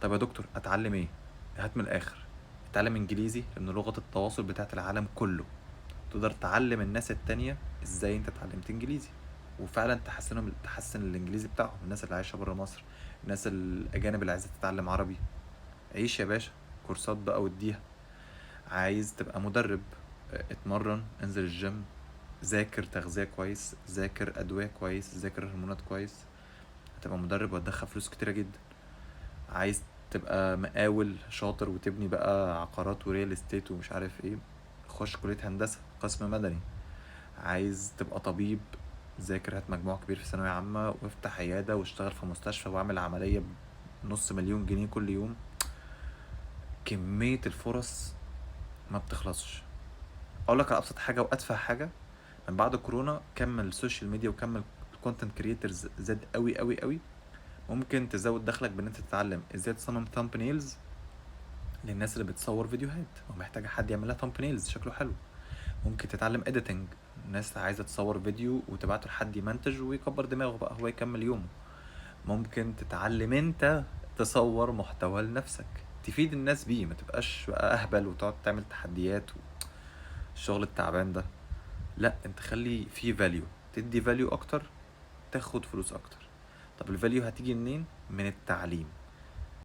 طب يا دكتور اتعلم ايه؟ هات من الاخر. اتعلم انجليزي لان لغة التواصل بتاعت العالم كله. تقدر تعلم الناس التانية ازاي انت اتعلمت انجليزي، وفعلا تحسن الانجليزي بتاعهم، الناس اللي عايشة برا مصر، الناس الاجانب اللي عايزة تتعلم عربي. عيش يا باشا، كورسات بقى واديها. عايز تبقى مدرب، اتمرن، انزل الجيم، ذاكر تغذية كويس، ذاكر أدوية كويس، ذاكر هرمونات كويس. هتبقى مدرب وهتدخل فلوس كتيرة جدا. عايز تبقى مقاول شاطر وتبني بقى عقارات وريال استيت ومش عارف ايه، خش كلية هندسة قسم مدني. عايز تبقى طبيب، ذاكر، هات مجموع كبير في ثانوية عامة وافتح عيادة واشتغل في مستشفى واعمل عملية بنص مليون جنيه كل يوم. كمية الفرص ما بتخلصش. اقول لك على ابسط حاجة وادفع حاجة. من بعد كورونا كم السوشيال ميديا وكم الكونتنت كريترز زاد قوي قوي قوي. ممكن تزود دخلك بان انت تتعلم ازاي تصمم ثامبنيلز للناس اللي بتصور فيديوهات ومحتاجة حد يعمل لها ثامبنيلز شكله حلو. ممكن تتعلم اديتنج، ناس عايزة تصور فيديو وتبعته لحد يمنتج ويكبر دماغه بقى هو يكمل يومه. ممكن تتعلم انت تصور محتوى لنفسك تفيد الناس بيه، ما تبقاش بقى اهبل وتقعد تعمل تحديات والشغل التعبان ده. لا، انت خلي فيه فاليو، تدي فاليو اكتر، تاخد فلوس اكتر. طب الفاليو هتيجي منين؟ من التعليم.